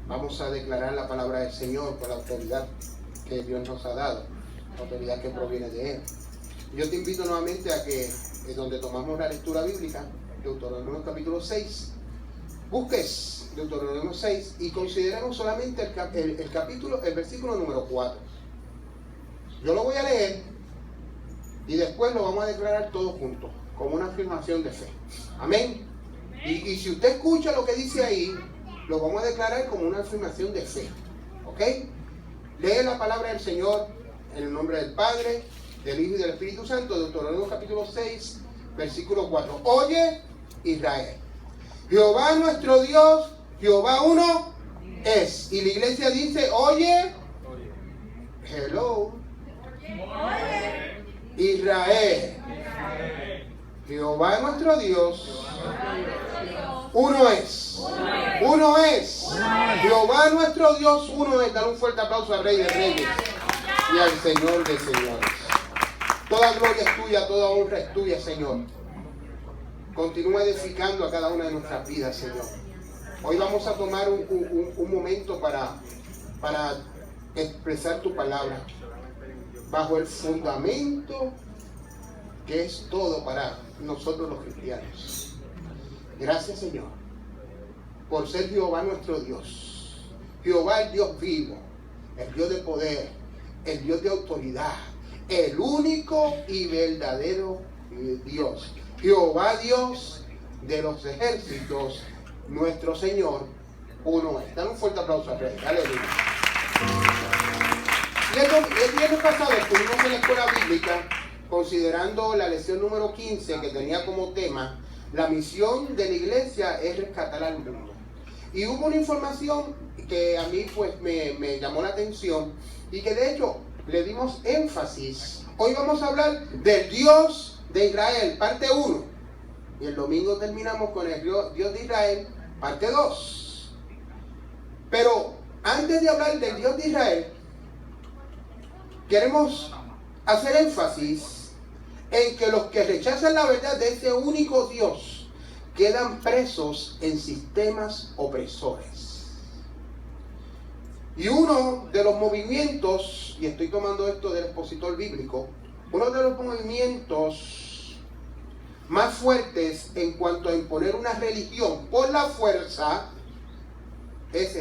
Vamos a declarar la palabra del Señor con la autoridad que Dios nos ha dado, la autoridad que proviene de Él. Yo te invito nuevamente a que, donde tomamos la lectura bíblica, Deuteronomio capítulo 6, busques Deuteronomio 6 y consideremos solamente el versículo número 4. Yo lo voy a leer y después lo vamos a declarar todos juntos, como una afirmación de fe. Amén. Y si usted escucha lo que dice ahí, lo vamos a declarar como una afirmación de fe. ¿Ok? Lee la palabra del Señor en el nombre del Padre, del Hijo y del Espíritu Santo. Deuteronomio capítulo 6, versículo 4. Oye, Israel, Jehová nuestro Dios, Jehová uno es. Y la iglesia dice, oye, hello, Israel, Jehová nuestro Dios, uno es. Uno es. Jehová nuestro Dios, uno es. Dale un fuerte aplauso al Rey de Reyes y al Señor de Señores. Toda gloria es tuya, toda honra es tuya, Señor. Continúa edificando a cada una de nuestras vidas, Señor. Hoy vamos a tomar un momento para expresar tu palabra bajo el fundamento que es todo para nosotros los cristianos. Gracias, Señor, por ser Jehová nuestro Dios. Jehová el Dios vivo, el Dios de poder, el Dios de autoridad, el único y verdadero Dios. Jehová Dios de los ejércitos, nuestro Señor, uno es. Dale un fuerte aplauso al Rey. Aleluya. El viernes pasado estuvimos en la escuela bíblica considerando la lección número 15 que tenía como tema: la misión de la iglesia es rescatar al mundo. Y hubo una información que a mí pues me llamó la atención y que de hecho le dimos énfasis. Hoy vamos a hablar del Dios de Israel, parte 1. Y el domingo terminamos con el Dios de Israel, parte 2. Pero antes de hablar del Dios de Israel, queremos hacer énfasis en que los que rechazan la verdad de ese único Dios quedan presos en sistemas opresores. Y uno de los movimientos, y estoy tomando esto del expositor bíblico, uno de los movimientos más fuertes en cuanto a imponer una religión por la fuerza es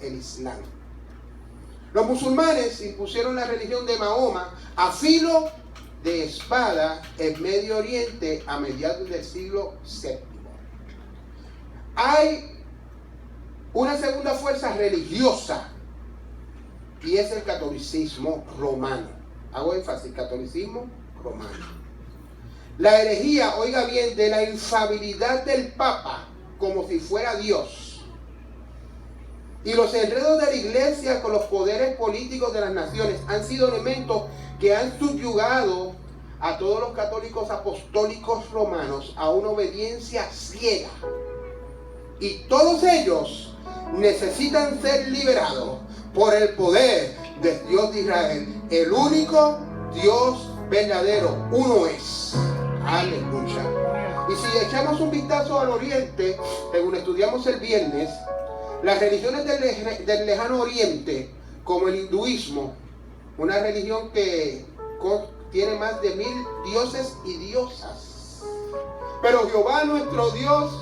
el Islam. Los musulmanes impusieron la religión de Mahoma a filo de espada en Medio Oriente a mediados del siglo VII. Hay una segunda fuerza religiosa y es el catolicismo romano. Hago énfasis, catolicismo romano. La herejía, oiga bien, de la infalibilidad del Papa como si fuera Dios. Y los enredos de la iglesia con los poderes políticos de las naciones han sido elementos que han subyugado a todos los católicos apostólicos romanos a una obediencia ciega. Y todos ellos necesitan ser liberados por el poder del Dios de Israel, el único Dios verdadero, uno es. Aleluya. Y si echamos un vistazo al oriente, según estudiamos el viernes, las religiones del lejano oriente, como el hinduismo, una religión que tiene más de 1000 dioses y diosas. Pero Jehová nuestro Dios,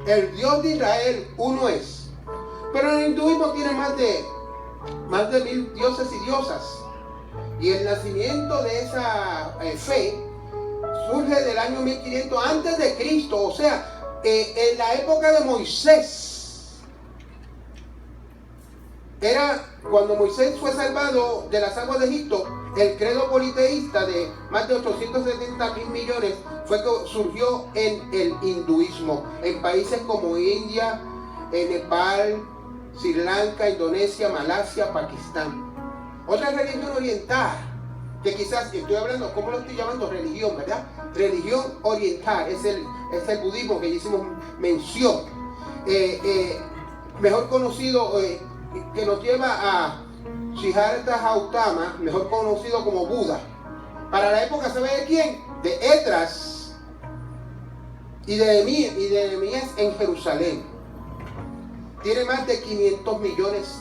el Dios de Israel, uno es. Pero el hinduismo tiene más de 1000 dioses y diosas. Y el nacimiento de esa fe surge del año 1500 antes de Cristo, o sea, en la época de Moisés. Era cuando Moisés fue salvado de las aguas de Egipto, el credo politeísta de más de 870,000 millones fue que surgió en el hinduismo, en países como India, Nepal, Sri Lanka, Indonesia, Malasia, Pakistán. Otra religión oriental, que quizás estoy hablando, ¿cómo lo estoy llamando? Religión, ¿verdad? Religión oriental, es el budismo que hicimos mención. Mejor conocido, que nos lleva a Siddhartha Gautama, mejor conocido como Buda. Para la época, ¿sabe de quién? De Esdras y de Nehemías en Jerusalén. tiene más de 500 millones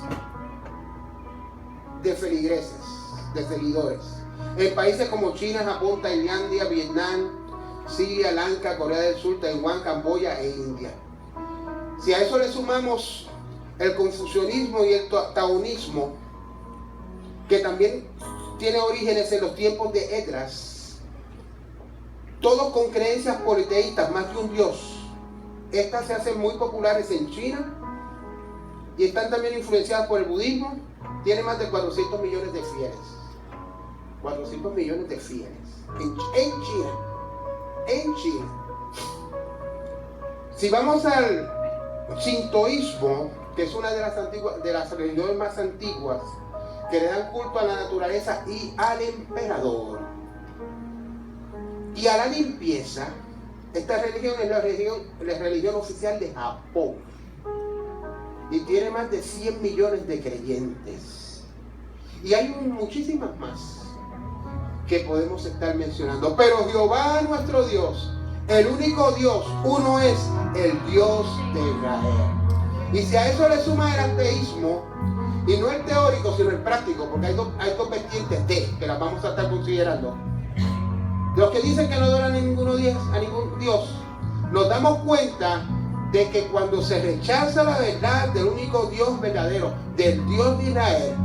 de feligreses, de seguidores. En países como China, Japón, Tailandia, Vietnam, Siria, Lanka, Corea del Sur, Taiwán, Camboya e India. Si a eso le sumamos el confucianismo y el taoísmo, que también tiene orígenes en los tiempos de Esdras, todos con creencias politeístas, más que un dios. Estas se hacen muy populares en China y están también influenciadas por el budismo. Tiene más de 400 millones de fieles. 400 millones de fieles en China. En China. Si vamos al shintoísmo, que es una de las religiones más antiguas, que le dan culto a la naturaleza y al emperador y a la limpieza, esta religión es la religión oficial de Japón y tiene más de 100 millones de creyentes. Y hay muchísimas más que podemos estar mencionando. Pero Jehová nuestro Dios, el único Dios, uno es el Dios de Israel. Y si a eso le suma el ateísmo, y no el teórico, sino el práctico, porque hay dos vertientes que las vamos a estar considerando. Los que dicen que no adoran a ningún Dios, nos damos cuenta de que cuando se rechaza la verdad del único Dios verdadero, del Dios de Israel,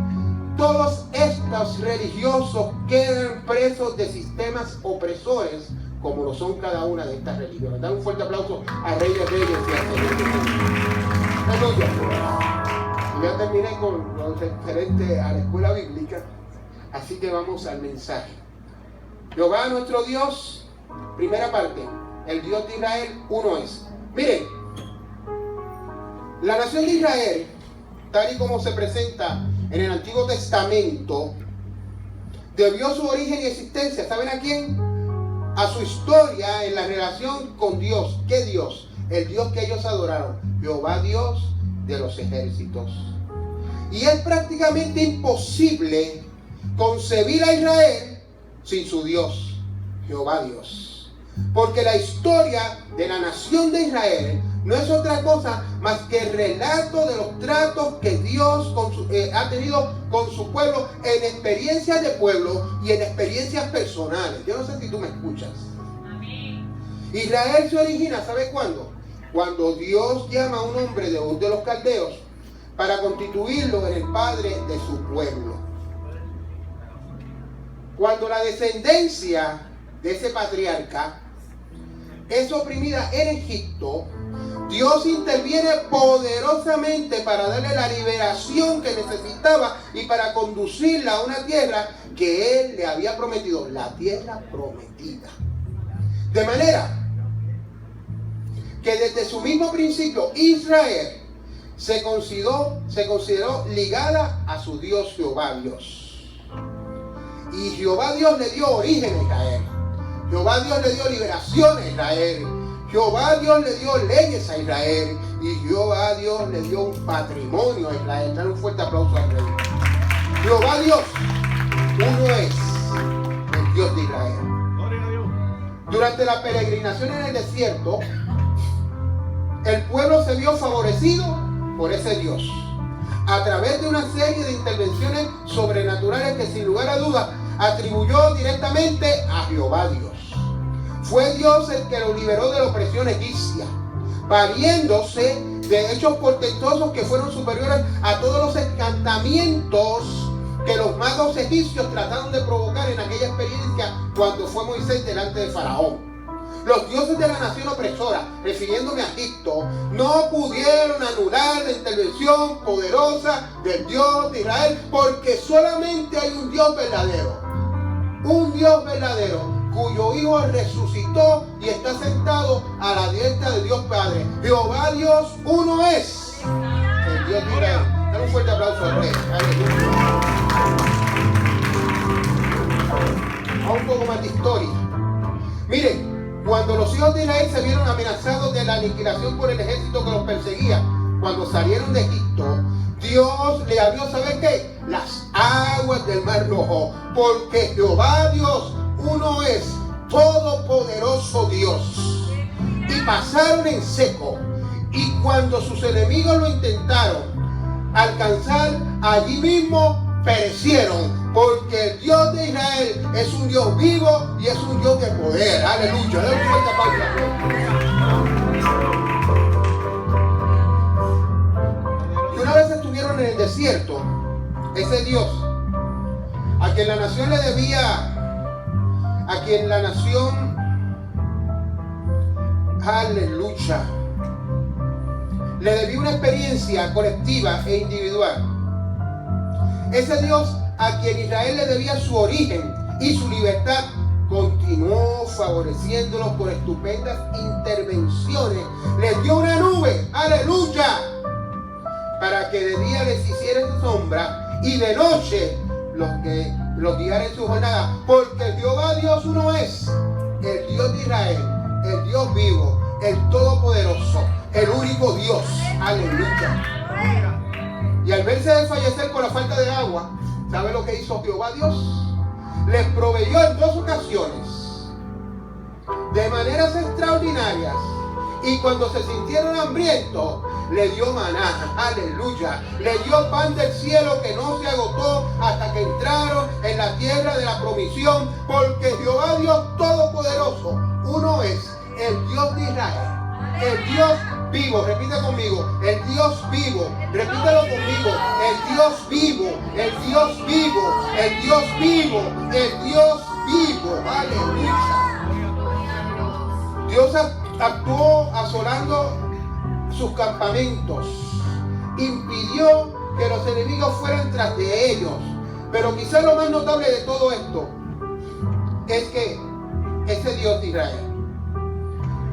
todos estos religiosos quedan presos de sistemas opresores, como lo son cada una de estas religiones. Dan un fuerte aplauso a Rey de Reyes y a Señor de Señores. Y ya terminé con lo referente a la escuela bíblica, así que vamos al mensaje. Jehová nuestro Dios, primera parte, el Dios de Israel, uno es. Miren, la nación de Israel, tal y como se presenta en el Antiguo Testamento, debió su origen y existencia, ¿saben a quién? A su historia en la relación con Dios. ¿Qué Dios? El Dios que ellos adoraron, Jehová Dios de los ejércitos. Y es prácticamente imposible concebir a Israel sin su Dios, Jehová Dios. Porque la historia de la nación de Israel no es otra cosa más que el relato de los tratos que Dios ha tenido con su pueblo en experiencias de pueblo y en experiencias personales. Yo no sé si tú me escuchas. Amén. Israel se origina, ¿sabe cuándo? Cuando Dios llama a un hombre de Ur de los Caldeos para constituirlo en el padre de su pueblo. Cuando la descendencia de ese patriarca es oprimida en Egipto, Dios interviene poderosamente para darle la liberación que necesitaba y para conducirla a una tierra que Él le había prometido, la tierra prometida. De manera que desde su mismo principio Israel se consideró ligada a su Dios Jehová Dios. Y Jehová Dios le dio origen a Israel. Jehová Dios le dio liberación a Israel. Jehová Dios le dio leyes a Israel. Y Jehová Dios le dio un patrimonio a Israel. Dale un fuerte aplauso al rey. Jehová Dios, uno es el Dios de Israel. Durante la peregrinación en el desierto, el pueblo se vio favorecido por ese Dios a través de una serie de intervenciones sobrenaturales que sin lugar a dudas atribuyó directamente a Jehová Dios. Fue Dios el que lo liberó de la opresión egipcia, valiéndose de hechos portentosos que fueron superiores a todos los encantamientos que los magos egipcios trataron de provocar en aquella experiencia cuando fue Moisés delante de Faraón. Los dioses de la nación opresora, refiriéndome a Egipto, no pudieron anular la intervención poderosa del Dios de Israel, porque solamente hay un Dios verdadero, cuyo Hijo resucitó y está sentado a la diestra de Dios Padre. Jehová Dios uno es el Dios de Israel. Dale un fuerte aplauso al rey. Aleluya. A un poco más de historia. Miren, cuando los hijos de Israel se vieron amenazados de la aniquilación por el ejército que los perseguía, cuando salieron de Egipto, Dios le abrió, ¿sabe qué? Las aguas del Mar Rojo, porque Jehová Dios uno es todopoderoso Dios. Y pasaron en seco. Y cuando sus enemigos lo intentaron alcanzar, allí mismo perecieron, porque el Dios de Israel es un Dios vivo y es un Dios de poder. Aleluya. Dale un fuerte aplauso. Y una vez estuvieron en el desierto, ese Dios a quien la nación le debía, a quien la nación, aleluya, le debía una experiencia colectiva e individual. Ese Dios a quien Israel le debía su origen y su libertad, continuó favoreciéndolos con estupendas intervenciones. Les dio una nube, aleluya, para que de día les hiciera su sombra y de noche los guiara en su jornada. Porque Jehová Dios uno es, el Dios de Israel, el Dios vivo, el todopoderoso, el único Dios. Aleluya. Y al verse desfallecer por la falta de agua, ¿sabe lo que hizo Jehová Dios? Les proveyó en 2 ocasiones de maneras extraordinarias. Y cuando se sintieron hambrientos, le dio maná, aleluya. Le dio pan del cielo que no se agotó hasta que entraron en la tierra de la provisión. Porque Jehová Dios Todopoderoso, uno es, el Dios de Israel, el Dios vivo. Repite conmigo, el Dios vivo. Repítelo conmigo, el Dios vivo, el Dios vivo, el Dios vivo, el Dios vivo. Aleluya. Dios actuó asolando sus campamentos, impidió que los enemigos fueran tras de ellos. Pero quizás lo más notable de todo esto es que ese Dios de Israel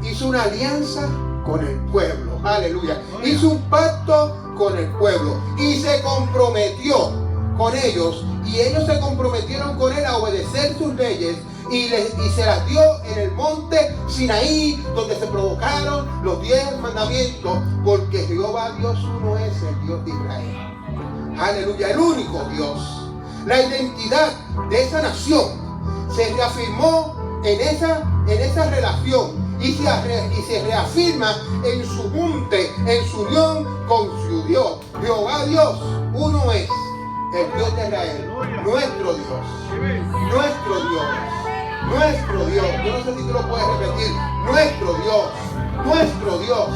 hizo una alianza con el pueblo, aleluya, hizo un pacto con el pueblo y se comprometió con ellos, y ellos se comprometieron con él a obedecer sus leyes. Y se las dio en el monte Sinaí, donde se provocaron los 10 mandamientos, porque Jehová Dios uno es, el Dios de Israel. Aleluya, el único Dios. La identidad de esa nación se reafirmó en esa relación y se reafirma en su junte, en su unión con su Dios. Jehová Dios uno es, el Dios de Israel, nuestro Dios, nuestro Dios. Nuestro Dios, yo no sé si tú lo puedes repetir, nuestro Dios, nuestro Dios.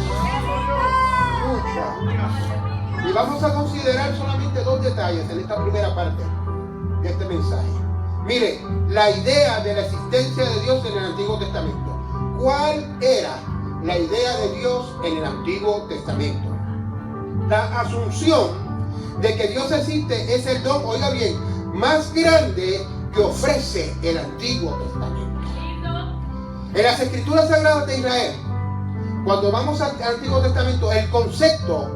Y vamos a considerar solamente 2 detalles en esta primera parte de este mensaje. Mire, la idea de la existencia de Dios en el Antiguo Testamento. ¿Cuál era la idea de Dios en el Antiguo Testamento? La asunción de que Dios existe es el don, oiga bien, más grande que ofrece el Antiguo Testamento. En las Escrituras Sagradas de Israel, cuando vamos al Antiguo Testamento, el concepto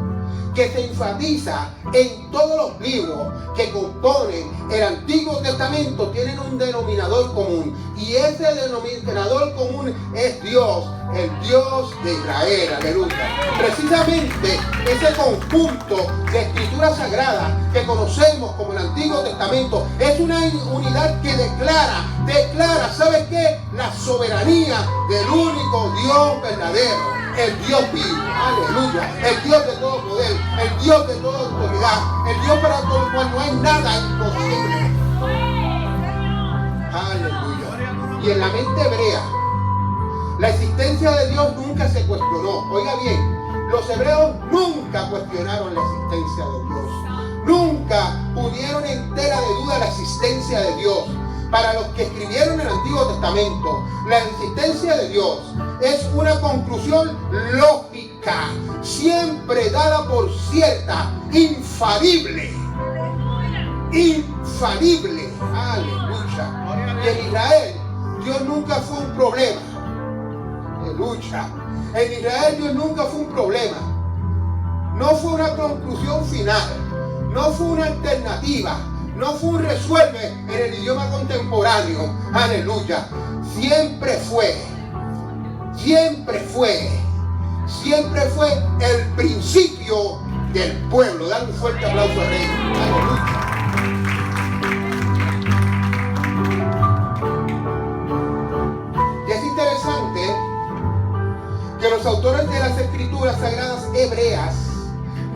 que se enfatiza en todos los libros que componen el Antiguo Testamento tienen un denominador común, y ese denominador común es Dios, el Dios de Israel. Aleluya. Precisamente ese conjunto de escrituras sagradas que conocemos como el Antiguo Testamento es una unidad que declara, ¿sabe qué? La soberanía del único Dios verdadero, el Dios vivo, aleluya, el Dios de todo poder, el Dios de toda autoridad, el Dios para todo el cual no hay nada imposible. Aleluya. Y en la mente hebrea, la existencia de Dios nunca se cuestionó. Oiga bien, los hebreos nunca cuestionaron la existencia de Dios. Nunca pusieron en tela de duda la existencia de Dios. Para los que escribieron el Antiguo Testamento, la existencia de Dios es una conclusión lógica, siempre dada por cierta, infalible. Infalible. Aleluya. Y en Israel, Dios nunca fue un problema. Aleluya. En Israel, Dios nunca fue un problema. No fue una conclusión final. No fue una alternativa. No fue un resuelve en el idioma contemporáneo. Aleluya. Siempre fue el principio del pueblo. Dale un fuerte aplauso al Rey. Aleluya. Y es interesante que los los autores de las escrituras sagradas hebreas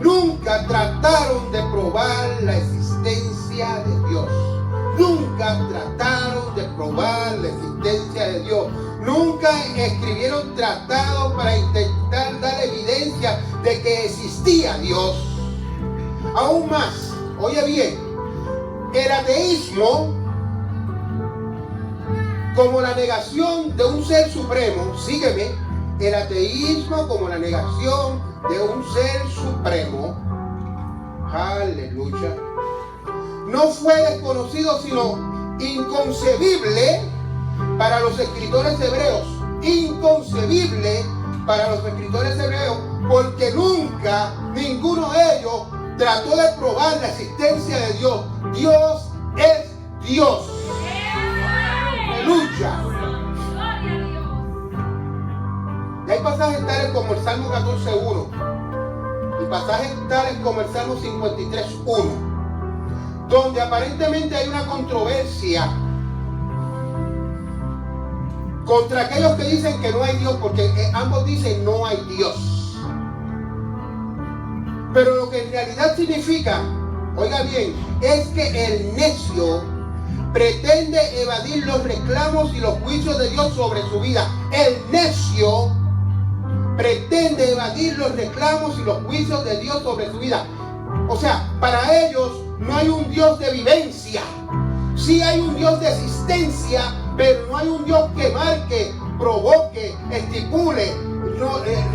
nunca trataron de probar la existencia de Dios. Nunca trataron de probar la existencia de Dios. Nunca escribieron tratados para intentar dar evidencia de que existía Dios. Aún más, oye bien, el ateísmo, como la negación de un ser supremo, sígueme, el ateísmo como la negación de un ser supremo, aleluya, no fue desconocido sino inconcebible para los escritores hebreos, inconcebible para los escritores hebreos, porque nunca ninguno de ellos trató de probar la existencia de Dios. Dios es Dios. Aleluya. Y hay pasajes tales como el Salmo 14.1 y pasajes tales como el Salmo 53.1, donde aparentemente hay una controversia contra aquellos que dicen que no hay Dios, porque ambos dicen no hay Dios. Pero lo que en realidad significa, oiga bien, es que el necio pretende evadir los reclamos y los juicios de Dios sobre su vida. El necio pretende evadir los reclamos y los juicios de Dios sobre su vida. O sea, para ellos no hay un Dios de vivencia. Sí hay un Dios de existencia, pero no hay un Dios que marque, provoque, estipule,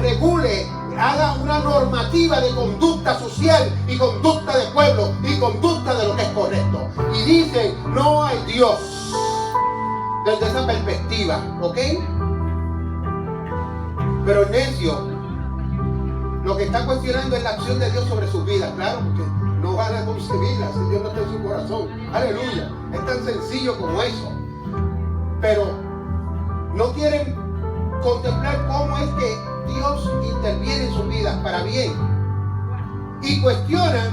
regule, haga una normativa de conducta social y conducta de pueblo y conducta de lo que es correcto. Y dicen, no hay Dios desde esa perspectiva, ¿ok? Pero el necio lo que está cuestionando es la acción de Dios sobre sus vidas, claro, porque no van a concebirla si Dios no está en su corazón. Aleluya, es tan sencillo como eso. Pero no quieren contemplar cómo es que Dios interviene en sus vidas para bien, y cuestionan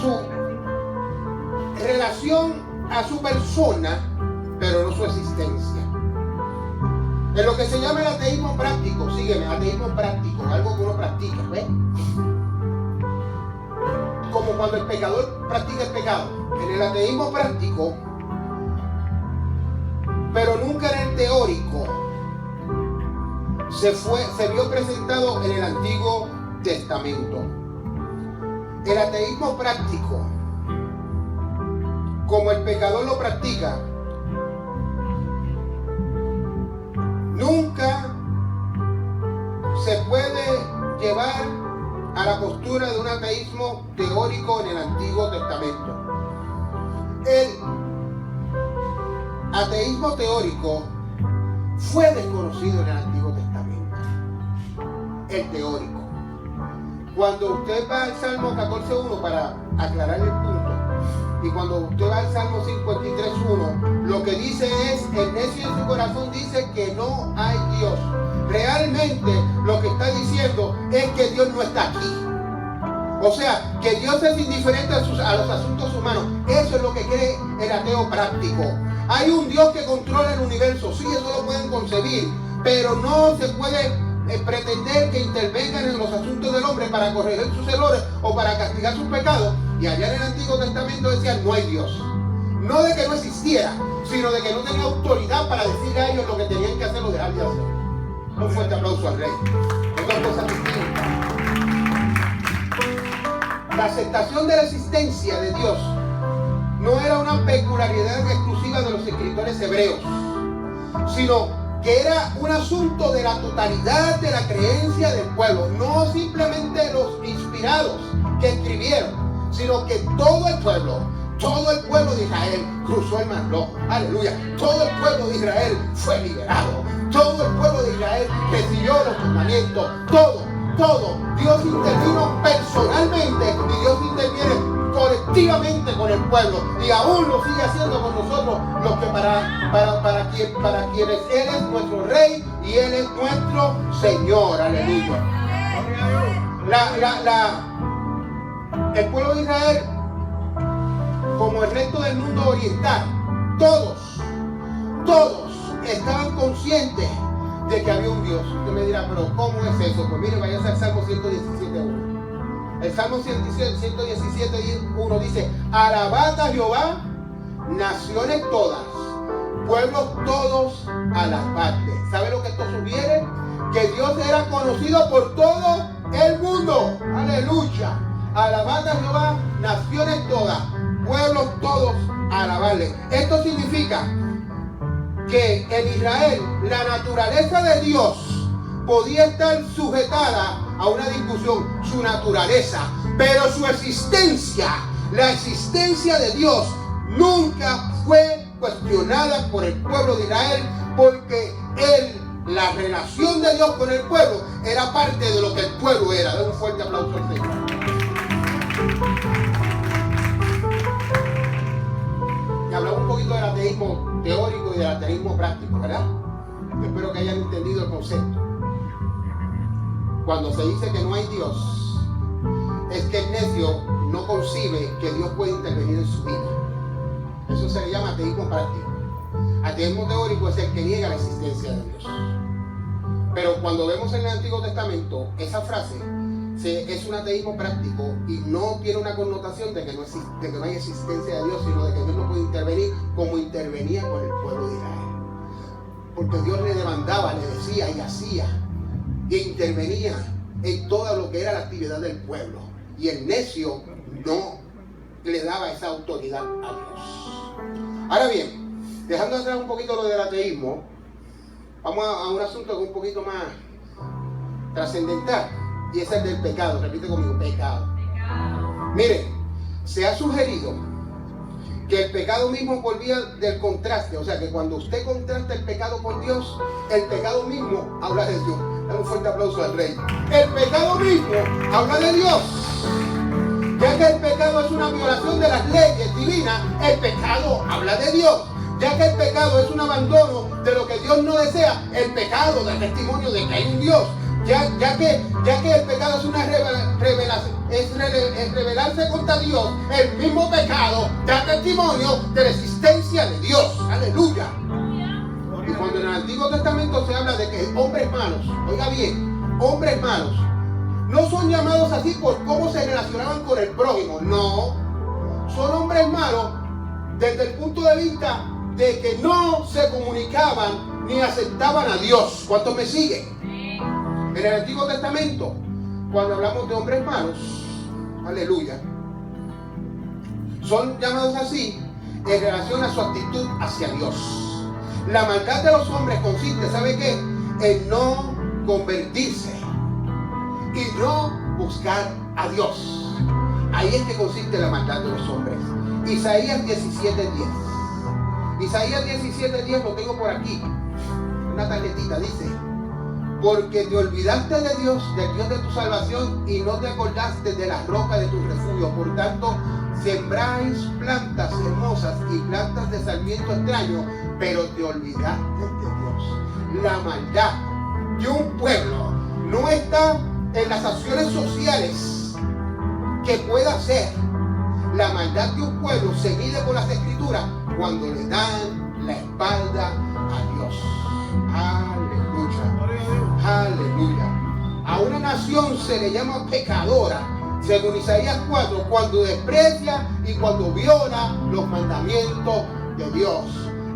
su relación a su persona, pero no su existencia. En lo que se llama el ateísmo práctico, sígueme, ateísmo práctico, algo que uno practica, ¿ves? Como cuando el pecador practica el pecado. En el ateísmo práctico, pero nunca en el teórico, se vio presentado en el Antiguo Testamento. El ateísmo práctico, como el pecador lo practica, nunca se puede llevar a la postura de un ateísmo teórico en el Antiguo Testamento. El ateísmo teórico fue desconocido en el Antiguo Testamento. El teórico. Cuando usted va al Salmo 14.1, para aclarar el punto, y cuando usted va al Salmo 53.1, lo que dice es, el necio en su corazón dice que no hay Dios. Realmente lo que está diciendo es que Dios no está aquí. O sea, que Dios es indiferente a los asuntos humanos. Eso es lo que cree el ateo práctico. Hay un Dios que controla el universo, sí, eso lo pueden concebir, pero no se puede pretender que intervengan en los asuntos del hombre para corregir sus errores o para castigar sus pecados. Y allá en el Antiguo Testamento decían, no hay Dios. No de que no existiera, sino de que no tenía autoridad para decirle a ellos lo que tenían que hacer o dejar de hacer. Un fuerte aplauso al Rey. Es dos cosas distintas. La aceptación de la existencia de Dios no era una peculiaridad exclusiva de los escritores hebreos, sino que era un asunto de la totalidad de la creencia del pueblo, no simplemente los inspirados que escribieron, sino que todo el pueblo de Israel cruzó el Mar Rojo. Aleluya. Todo el pueblo de Israel fue liberado. Todo el pueblo de Israel recibió los mandamientos. Todo. Dios intervino personalmente y Dios interviene colectivamente con el pueblo, y aún lo sigue haciendo con nosotros, los que para quienes Él es nuestro Rey y Él es nuestro Señor. Aleluya. El pueblo de Israel, como el resto del mundo oriental, todos estaban conscientes de que había un Dios. Usted me dirá, pero ¿cómo es eso? Pues mire, vaya al Salmo 117.1. El Salmo 117.1 dice: alabad a Jehová, naciones todas, pueblos todos, alabadle. ¿Sabe lo que esto sugiere? Que Dios era conocido por todo el mundo. Aleluya. Alabad a Jehová, naciones todas, pueblos todos, alabarle. Esto significa que en Israel la naturaleza de Dios podía estar sujetada a una discusión, su naturaleza, pero su existencia, la existencia de Dios, nunca fue cuestionada por el pueblo de Israel, porque la relación de Dios con el pueblo era parte de lo que el pueblo era. Den un fuerte aplauso al Señor. Y hablamos un poquito del ateísmo teórico y del ateísmo práctico, ¿verdad? Yo espero que hayan entendido el concepto. Cuando se dice que no hay Dios, es que el necio no concibe que Dios puede intervenir en su vida. Eso se le llama ateísmo práctico. Ateísmo teórico es el que niega la existencia de Dios. Pero cuando vemos en el Antiguo Testamento, esa frase es un ateísmo práctico y no tiene una connotación de que no hay existencia de Dios, sino de que Dios no puede intervenir como intervenía con el pueblo de Israel. Porque Dios le demandaba, le decía y hacía, e intervenía en todo lo que era la actividad del pueblo. Y el necio no le daba esa autoridad a Dios. Ahora bien, dejando atrás un poquito lo del ateísmo, vamos a un asunto que es un poquito más trascendental, y es el del pecado. Repite conmigo: pecado. Mire, se ha sugerido que el pecado mismo por vía del contraste, o sea que cuando usted contrasta el pecado con Dios, el pecado mismo habla de Dios. Dale un fuerte aplauso al Rey. El pecado mismo habla de Dios. Ya que el pecado es una violación de las leyes divinas, el pecado habla de Dios. Ya que el pecado es un abandono de lo que Dios no desea, el pecado da testimonio de que hay un Dios. Ya que el pecado es una revelación, es rebelarse contra Dios, el mismo pecado da testimonio de la existencia de Dios. Aleluya. Y cuando en el Antiguo Testamento se habla de que hombres malos, oiga bien, hombres malos, no son llamados así por cómo se relacionaban con el prójimo, no, son hombres malos desde el punto de vista de que no se comunicaban ni aceptaban a Dios. ¿Cuántos me siguen? En el Antiguo Testamento, cuando hablamos de hombres malos, aleluya, son llamados así en relación a su actitud hacia Dios. La maldad de los hombres consiste, ¿sabe qué? En no convertirse y no buscar a Dios. Ahí es que consiste la maldad de los hombres. Isaías 17:10. Isaías 17:10 lo tengo por aquí, una tarjetita, dice: porque te olvidaste de Dios, del Dios de tu salvación, y no te acordaste de la roca de tu refugio. Por tanto, sembráis plantas hermosas y plantas de sarmiento extraño, pero te olvidaste de Dios. La maldad de un pueblo no está en las acciones sociales que pueda hacer. La maldad de un pueblo se mide por las Escrituras cuando le dan la espalda a Dios. Aleluya. Aleluya. A una nación se le llama pecadora, según Isaías 4, cuando desprecia y cuando viola los mandamientos de Dios.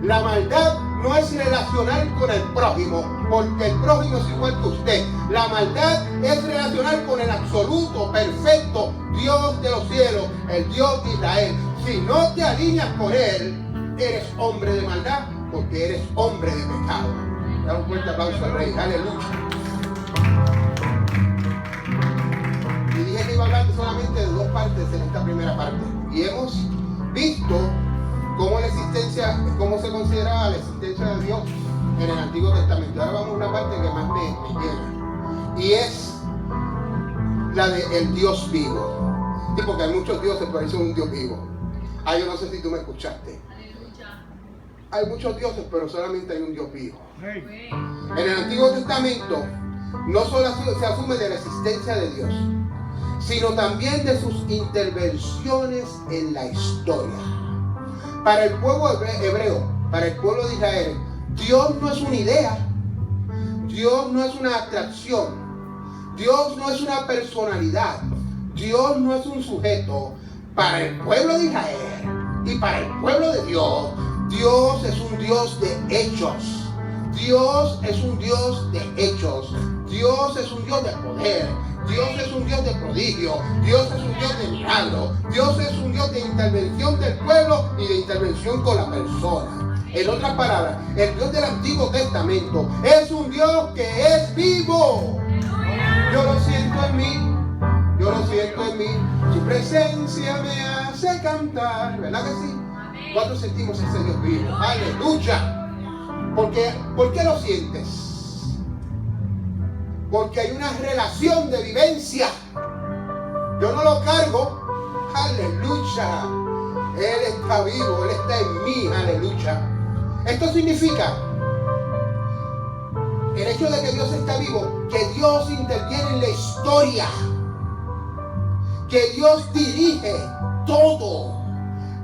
La maldad no es relacional con el prójimo, porque el prójimo es igual que usted. La maldad es relacional con el absoluto, perfecto Dios de los cielos, el Dios de Israel. Si no te alineas con Él, eres hombre de maldad, porque eres hombre de pecado. Da un fuerte aplauso al Rey. Aleluya. Y dije que iba a hablar solamente de dos partes en esta primera parte. Y hemos visto cómo se consideraba la existencia de Dios en el Antiguo Testamento. Ahora vamos a una parte que más me llena. Y es la del Dios vivo. Sí, porque hay muchos dioses, pero eso es un Dios vivo. Yo no sé si tú me escuchaste. Hay muchos dioses, pero solamente hay un Dios vivo. En el Antiguo Testamento no solo se asume de la existencia de Dios, sino también de sus intervenciones en la historia. Para el pueblo hebreo, para el pueblo de Israel, Dios no es una idea. Dios no es una abstracción. Dios no es una personalidad. Dios no es un sujeto. Para el pueblo de Israel y para el pueblo de Dios, Dios es un Dios de hechos. Dios es un Dios de hechos. Dios es un Dios de poder. Dios es un Dios de prodigio. Dios es un Dios de milagro. Dios es un Dios de intervención del pueblo y de intervención con la persona. En otras palabras, el Dios del Antiguo Testamento es un Dios que es vivo. Yo lo siento en mí. Yo lo siento en mí. Su presencia me hace cantar. ¿Verdad que sí? ¿Cuántos sentimos ese Dios vivo? ¡Aleluya! ¿Por qué lo sientes? Porque hay una relación de vivencia. Yo no lo cargo. ¡Aleluya! Él está vivo. Él está en mí. ¡Aleluya! Esto significa el hecho de que Dios está vivo, que Dios interviene en la historia, que Dios dirige todo,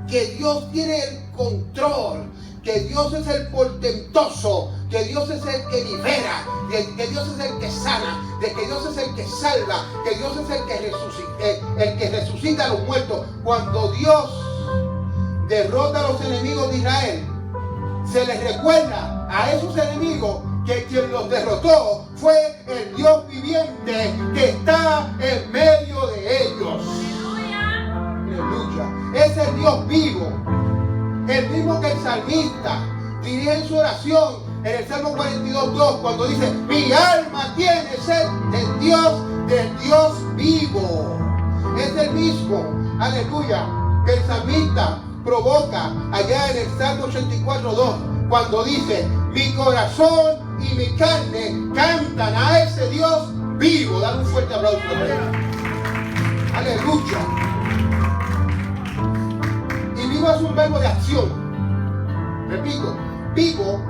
que Dios tiene el control, que Dios es el portentoso, que Dios es el que libera, que Dios es el que sana, de que Dios es el que salva, que Dios es el que resucita a los muertos. Cuando Dios derrota a los enemigos de Israel, se les recuerda a esos enemigos que quien los derrotó fue el Dios viviente que está en medio de ellos. Aleluya. Es el Dios vivo, el mismo que el salmista dirige en su oración en el Salmo 42:2 cuando dice: mi alma tiene sed del Dios vivo. Es el mismo, aleluya, que el salmista provoca allá en el Salmo 84:2 cuando dice: mi corazón y mi carne cantan a ese Dios vivo. Dale un fuerte aplauso a él. Aleluya. Y vivo es un verbo de acción. Repito, vivo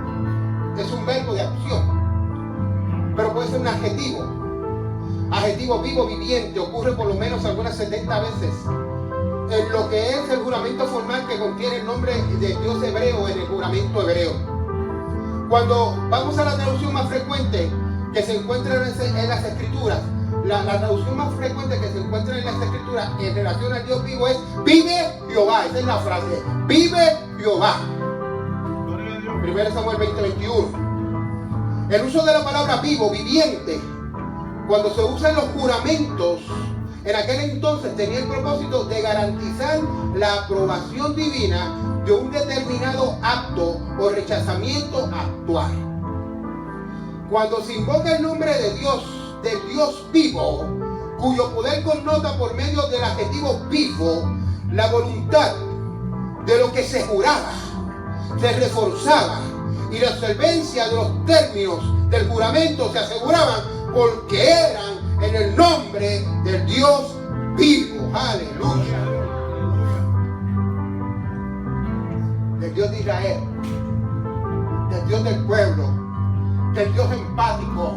es un verbo de acción, pero puede ser un adjetivo. Adjetivo vivo, viviente, ocurre por lo menos algunas 70 veces en lo que es el juramento formal que contiene el nombre de Dios hebreo en el juramento hebreo. Cuando vamos a la traducción más frecuente que se encuentra en las escrituras, la traducción más frecuente que se encuentra en las escrituras en relación al Dios vivo es: vive Jehová. Esa es la frase: vive Jehová. 1 Samuel 20:21. El uso de la palabra vivo, viviente, cuando se usa en los juramentos, en aquel entonces tenía el propósito de garantizar la aprobación divina de un determinado acto o rechazamiento actual. Cuando se invoca el nombre de Dios, del Dios vivo, cuyo poder connota por medio del adjetivo vivo la voluntad de lo que se juraba, se reforzaba, y la observancia de los términos del juramento se aseguraban porque eran en el nombre del Dios vivo. Aleluya. Del Dios de Israel, del Dios del pueblo, del Dios empático,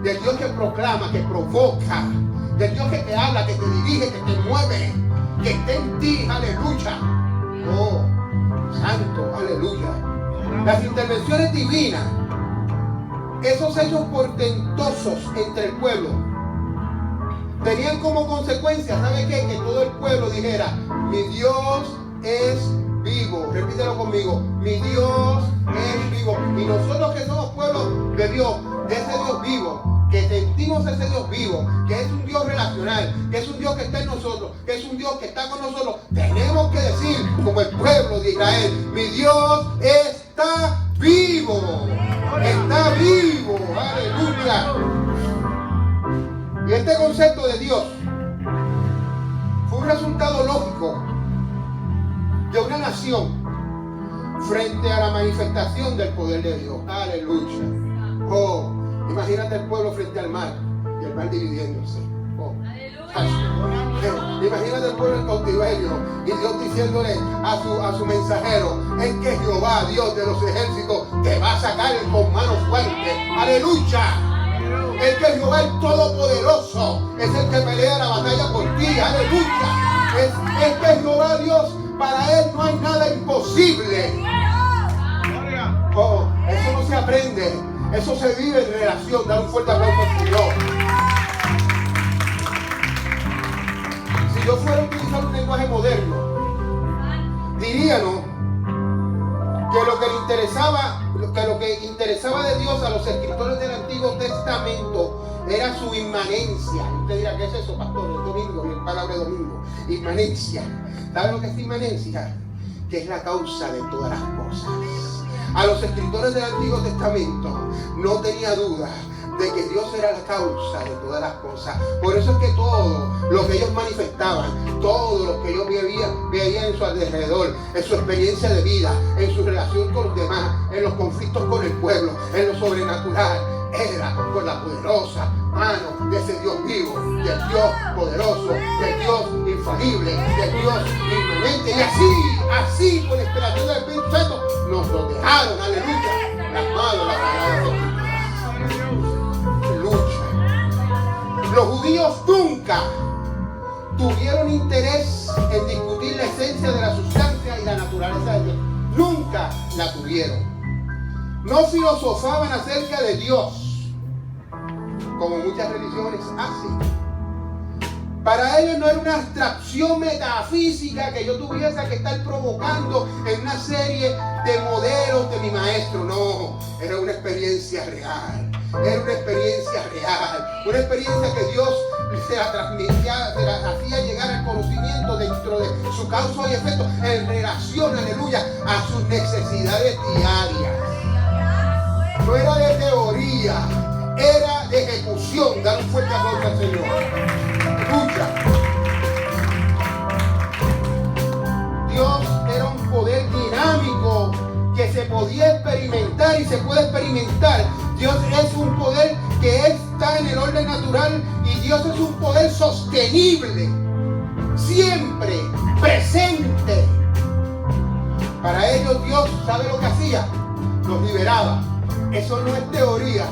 del Dios que proclama, que provoca, del Dios que te habla, que te dirige, que te mueve, que está en ti. Aleluya. Oh, santo, aleluya. Las intervenciones divinas, esos hechos portentosos entre el pueblo, tenían como consecuencia, ¿sabe qué? Que todo el pueblo dijera: mi Dios es vivo. Repítelo conmigo: mi Dios es vivo. Y nosotros que somos pueblo de Dios, de ese Dios vivo, que sentimos ese Dios vivo, que es un Dios relacional, que es un Dios que está en nosotros, que es un Dios que está con nosotros, tenemos que decir como el pueblo de Israel: mi Dios está vivo. Está vivo. Aleluya. Y este concepto de Dios fue un resultado lógico de una nación frente a la manifestación del poder de Dios. Aleluya. Oh, imagínate el pueblo frente al mar y el mar dividiéndose. Oh. Imagínate el pueblo en cautiverio y Dios diciéndole a su mensajero: es que Jehová, Dios de los ejércitos, te va a sacar con mano fuerte. Aleluya. Es que Jehová, el Todopoderoso, es el que pelea la batalla por ti. Aleluya. Es que Jehová, Dios, para Él no hay nada imposible. Oh, eso no se aprende. Eso Eso se vive en relación. Dar un fuerte aplauso al Señor. Si yo fuera a utilizar un lenguaje moderno, diríamos que lo que interesaba de Dios a los escritores del Antiguo Testamento era su inmanencia. Y usted dirá, ¿qué es eso, pastor? El domingo, el palabra de domingo. Inmanencia. ¿Sabe lo que es inmanencia? Que es la causa de todas las cosas. A los escritores del Antiguo Testamento no tenía duda de que Dios era la causa de todas las cosas. Por eso es que todo lo que ellos manifestaban, todo lo que ellos veían en su alrededor, en su experiencia de vida, en su relación con los demás, en los conflictos con el pueblo, en lo sobrenatural, era con la poderosa mano de ese Dios vivo, del Dios poderoso, del Dios infalible, del Dios inmanente. Y así, con la inspiración del Espíritu Santo, nos lo dejaron, aleluya, las manos, las sagradas escrituras. Los judíos nunca tuvieron interés en discutir la esencia de la sustancia y la naturaleza de Dios. Nunca la tuvieron. No filosofaban acerca de Dios, como muchas religiones hacen. Para ellos no era una abstracción metafísica que yo tuviese que estar provocando en una serie de modelos de mi maestro. No, era una experiencia real. Era una experiencia real. Una experiencia que Dios se la transmitía, se la hacía llegar al conocimiento dentro de su causa y efecto en relación, aleluya, a sus necesidades diarias. No era de teoría, era de ejecución. Dar un fuerte aplauso al Señor. Escucha. Dios era un poder dinámico que se podía experimentar y se puede experimentar. Dios es un poder que está en el orden natural y Dios es un poder sostenible, siempre presente. Para ellos Dios, ¿sabe lo que hacía? Los liberaba. Eso no es teoría,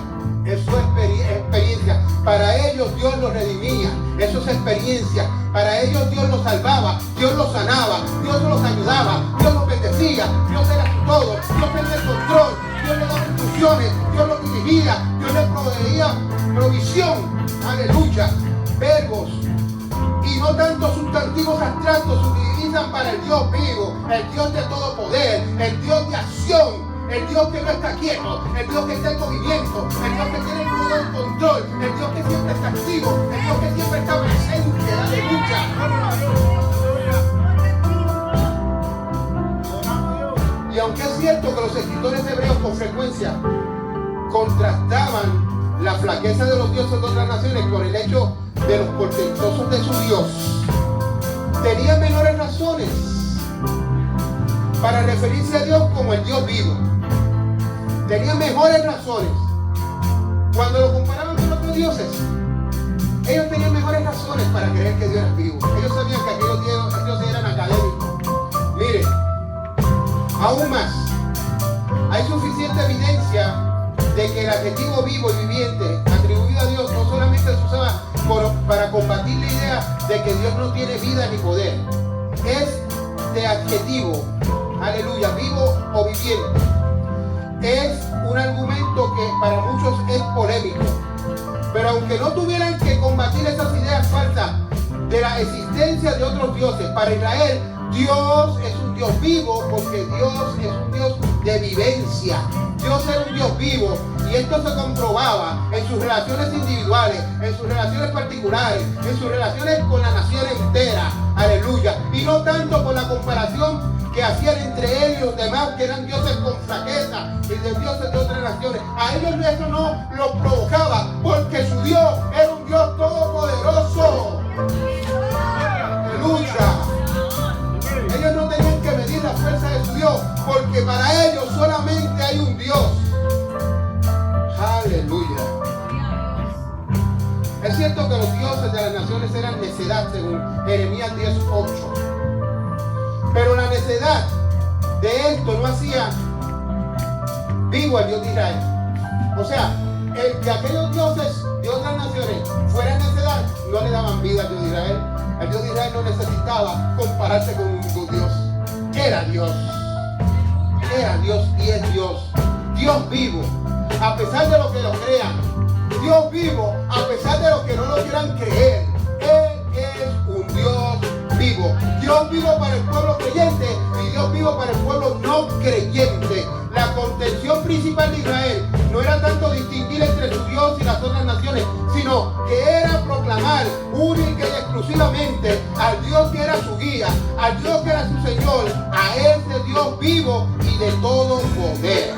eso es experiencia. Para ellos Dios los redimía, eso es experiencia. Para ellos Dios los salvaba, Dios los sanaba, Dios los ayudaba, Dios los bendecía, Dios era su todo, Dios tenía el control, Dios le daba instrucciones, Dios los dirigía, Dios les proveía provisión, aleluya, verbos y no tanto sustantivos abstractos se utilizan para el Dios vivo, el Dios de todo poder, el Dios de acción. El Dios que no está quieto, el Dios que está en movimiento, el Dios que tiene todo el control, el Dios que siempre está activo, el Dios que siempre está presente, aleluya. Y aunque es cierto que los escritores hebreos con frecuencia contrastaban la flaqueza de los dioses de otras naciones con el hecho de los portentosos de su Dios, tenían menores razones para referirse a Dios como el Dios vivo. Tenían mejores razones. Cuando lo comparaban con otros dioses, ellos tenían mejores razones para creer que Dios era vivo. Ellos sabían que aquellos dioses eran académicos. Mire, aún más, hay suficiente evidencia de que el adjetivo vivo y viviente atribuido a Dios no solamente se usaba para combatir la idea de que Dios no tiene vida ni poder. Este adjetivo, aleluya, vivo o viviente, es un argumento que para muchos es polémico. Pero aunque no tuvieran que combatir esas ideas falsas de la existencia de otros dioses, para Israel Dios es un Dios vivo porque Dios es un Dios de vivencia. Dios era un Dios vivo y esto se comprobaba en sus relaciones individuales, en sus relaciones particulares, en sus relaciones con la nación entera. Aleluya. Y no tanto por la comparación que hacían entre ellos y los demás que eran dioses con flaqueza y de dioses de otras naciones. A ellos eso no los provocaba porque su Dios era un Dios todopoderoso. Aleluya. Ellos no tenían que medir la fuerza de su Dios porque para ellos solamente hay un Dios. Aleluya. Es cierto que los dioses de las naciones eran necedad según Jeremías 10:8. Pero la necedad de esto no hacía vivo al Dios de Israel. O sea, el que aquellos dioses de otras naciones fueran necedad, no le daban vida al Dios de Israel. El Dios de Israel no necesitaba compararse con un Dios. Era Dios. Era Dios y es Dios. Dios vivo. a pesar de lo que lo crean. Dios vivo, a pesar de lo que no lo quieran creer. Él es un Dios vivo. Dios vivo para el pueblo creyente y Dios vivo para el pueblo no creyente. La contención principal de Israel no era tanto distinguir entre su Dios y las otras naciones, sino que era proclamar única y exclusivamente al Dios que era su guía, al Dios que era su Señor, a ese Dios vivo y de todo poder.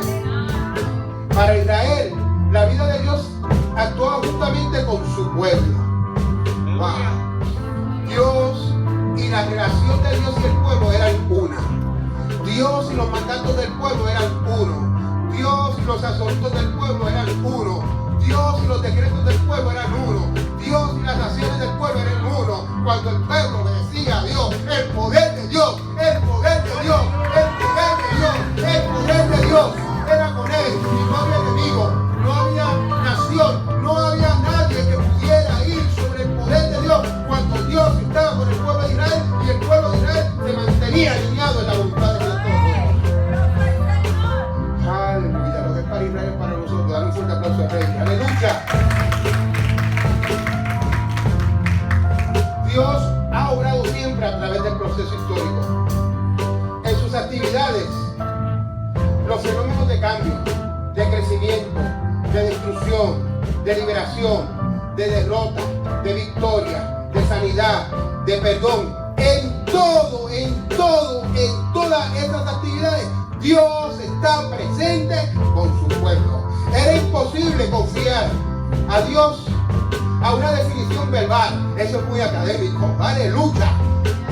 Para Israel, la vida de Dios actuaba justamente con su pueblo. Wow. Dios y la relación de Dios y el pueblo eran una. Dios y los mandatos del pueblo eran uno. Dios y los asuntos del pueblo eran uno. Dios y los decretos del pueblo eran uno. Dios y las acciones del pueblo eran uno. Cuando el pueblo obedecía a Dios, el poder de Dios, el poder de Dios, el poder de Dios, el poder de Dios era con él. Y no había enemigo, no había nación, no había nadie que pudiera ir sobre el poder de Dios cuando Dios estaba con el pueblo de Israel y el pueblo de Israel se mantenía alineado en la voluntad de Dios. Aleluya, lo que es para Israel es para nosotros. Dale un fuerte aplauso al Rey. Aleluya. Dios ha obrado siempre a través del proceso histórico. En sus actividades, los fenómenos de cambio, de crecimiento, de destrucción, de liberación, de derrota, de victoria, de sanidad, de perdón, en todas estas actividades, Dios está presente con su pueblo. Era imposible confiar a Dios a una definición verbal. Eso es muy académico. Aleluya.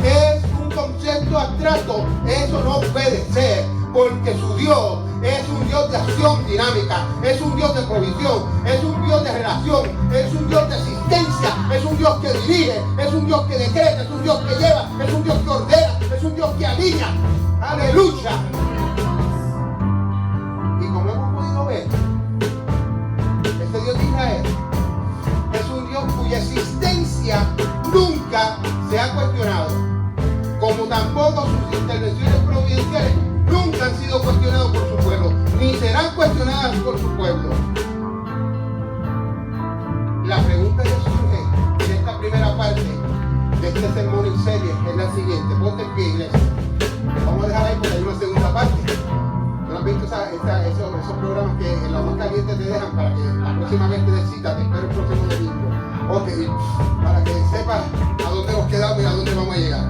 Es un concepto abstracto. Eso no puede ser, porque su Dios es un Dios de acción dinámica, es un Dios de provisión, es un Dios de relación, es un Dios de existencia, es un Dios que dirige, es un Dios que decreta, es un Dios que lleva, es un Dios que ordena, es un Dios que alinea. Aleluya. Y como hemos podido ver, este Dios de Israel es un Dios cuya existencia nunca se ha cuestionado, como tampoco sus intervenciones providenciales nunca han sido cuestionadas por su pueblo, ni serán cuestionadas por su pueblo. La pregunta que surge en esta primera parte de este sermón en serie es la siguiente. Ponte en pie, iglesia. Vamos a dejar ahí porque hay una segunda parte. ¿No has visto esos programas que en la más caliente te dejan para que la próxima vez te des cita, te espero el próximo domingo? Ok, para que sepas a dónde nos quedamos y a dónde vamos a llegar.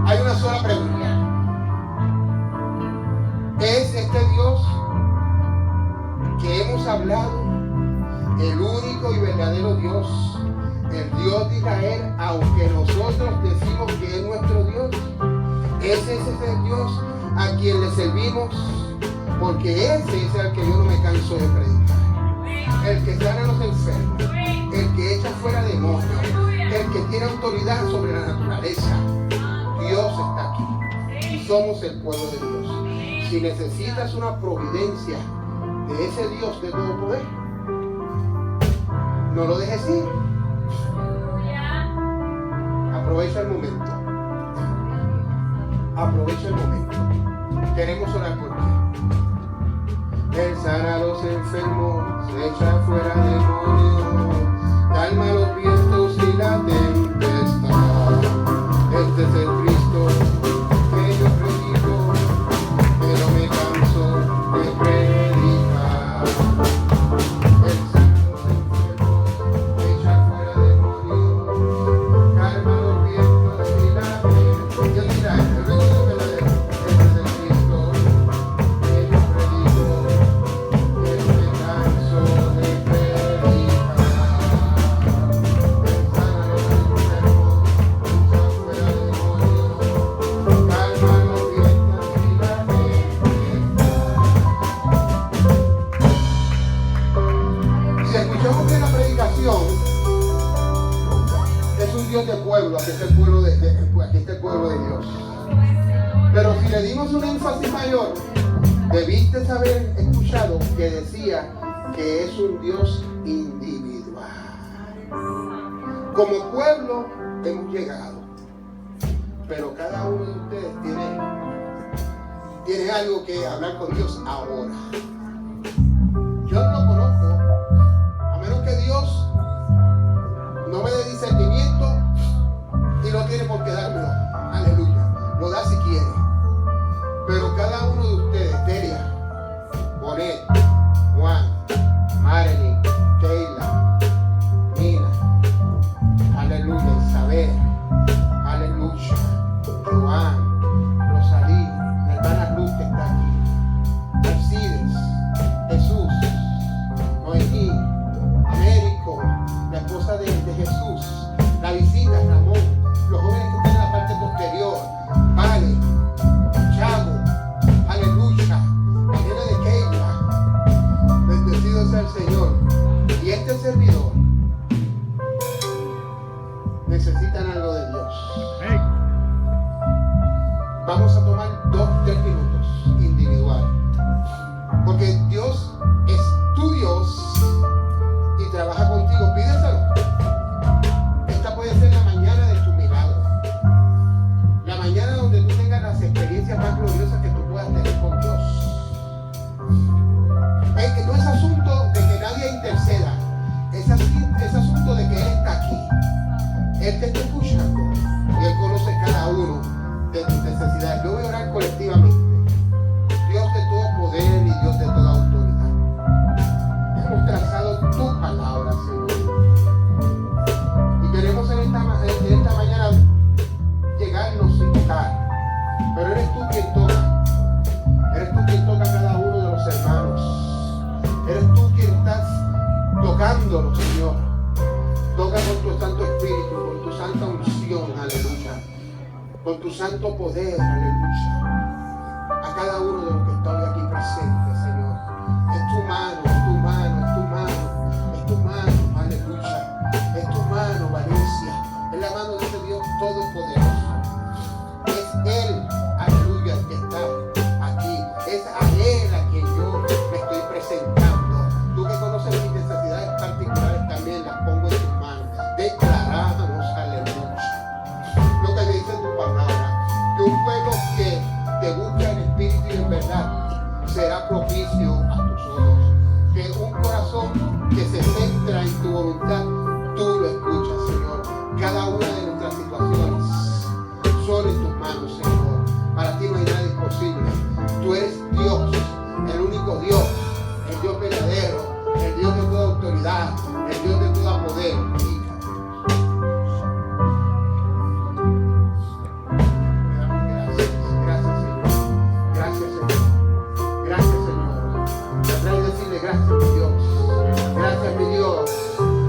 Hay una sola pregunta. ¿Es este Dios que hemos hablado el único y verdadero Dios, el Dios de Israel, aunque nosotros decimos que es nuestro Dios? ¿Es ese Dios a quien le servimos? Porque ese es el que yo no me canso de predicar. El que sana a los enfermos, el que echa fuera demonios, el que tiene autoridad sobre la naturaleza. Dios está aquí y somos el pueblo de Dios. Si necesitas una providencia de ese Dios de todo poder, no lo dejes ir. Aprovecha el momento. Aprovecha el momento. Queremos orar por ti. Él sana a los enfermos, se echa fuera demonios, calma los vientos y la tempestad. Este es el Cristo que yo predico, pero me canso de predicar. Él sana a los enfermos, echa fuera demonios, calma los vientos y la tempestad. Dios dirá, el único verdadero, este es el Cristo que yo predico, pero me canso de predicar. Él sana a los enfermos, echa fuera demonios, calma los vientos y la tempestad. Si escuchamos bien la predicación, es un Dios de pueblo, aquí está el pueblo aquí está el pueblo de Dios. Pero si le dimos un énfasis mayor, debiste haber escuchado que decía que es un Dios individual. Como pueblo hemos llegado, pero cada uno de ustedes tiene algo que hablar con Dios ahora. Yo no Pero cada uno de ustedes, Delia, Bonet, Juan, Marilyn, Keila, Nina, aleluya, Isabel, aleluya, Joan, Rosalí, la hermana Ruth que está aquí, Mercedes, Jesús, Noemí, Américo, la esposa de Jesús, la visita, Ramón, los jóvenes que están en la parte posterior, Vale, Chavo, aleluya, la nena de Keila, bendecido sea el Señor. Y este servidor necesitan algo de Dios. Vamos a tomar 2-3 minutos individual, porque Dios es tu Dios y trabaja contigo. Pídeselo. Esta puede ser la mañana de tu milagro, la mañana donde tú tengas las experiencias más gloriosas que tú puedas tener con Dios. Es que no es asunto de que nadie interceda, es asunto de que Él está aquí. Él te está escuchando y Él conoce cada uno de tus necesidades. Yo voy a orar colectivamente. Dios de todo poder y Dios de toda autoridad, hemos trazado tu palabra, Señor, y queremos en esta mañana llegarnos sin tocar, pero eres tú quien toca. Eres tú quien toca a cada uno de los hermanos. Eres tú quien estás tocándolos, Señor. Toca con tu Santo Espíritu, con tu santa unción, aleluya, con tu santo poder, aleluya, a cada uno de los que están hoy aquí presentes, Señor. Es tu mano, es tu mano, es tu mano, es tu mano, aleluya, es tu mano, Valencia, es la mano de ese Dios todopoderoso. Es Él, aleluya, el que está aquí. Es a Él a quien yo me estoy presentando. Tú que conoces mis necesidades particulares también las pongo en tus manos. Declaramos, aleluya, lo que dice tu palabra, que un pueblo que te busca en espíritu y en verdad será propicio a tus ojos. Que un corazón que se centra en tu voluntad, tú lo escuchas, Señor. Cada una de nuestras situaciones son en tus manos, Señor. Para ti no hay nada imposible. Tú eres Dios, el único Dios, el Dios verdadero, el Dios de toda autoridad, el Dios de todo poder. Gracias, Señor. Gracias, Señor. Gracias, Señor. Te traigo a decirle gracias, mi Dios. Gracias, mi Dios.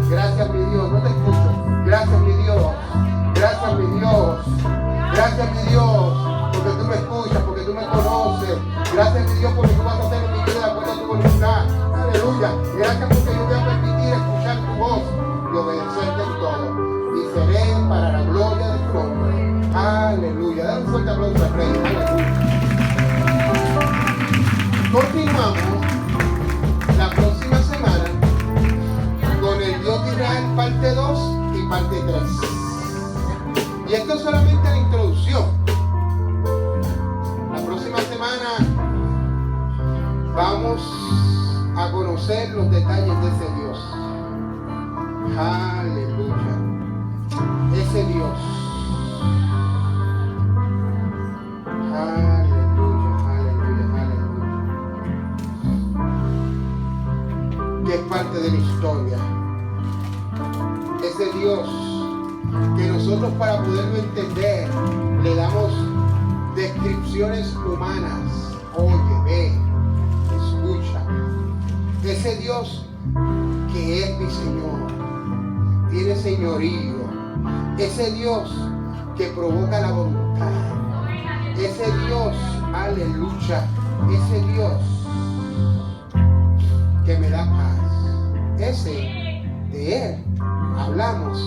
Gracias, mi Dios. No te escucho. Gracias, mi Dios. Gracias, mi Dios. Gracias, mi Dios, porque tú me escuchas, porque tú me conoces. Gracias, mi Dios, porque tú vas a hacer en mi vida de acuerdo a tu voluntad. Aleluya. Gracias porque yo voy a permitir escuchar tu voz y obedecerte en todo. Y seré para la gloria de tu nombre. Aleluya. Dale un fuerte aplauso al Rey. Aleluya. Continuamos la próxima semana con el Dios de Israel parte 2 y parte 3. Y esto es solamente la introducción. La próxima semana vamos a conocer los detalles de ese Dios. Aleluya. Ese Dios. Aleluya, aleluya, aleluya. Que es parte de la historia. Ese Dios que nosotros, para poderlo entender, le damos descripciones humanas. Oye, ve, escucha. Ese Dios que es mi Señor, tiene señorío. Ese Dios que provoca la voluntad. Ese Dios, aleluya, ese Dios que me da paz. Ese, de Él hablamos.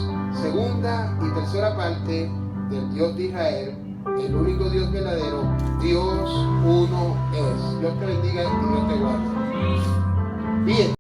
Segunda y tercera parte del Dios de Israel, el único Dios verdadero, Dios uno es. Dios te bendiga y Dios te guarde. Bien.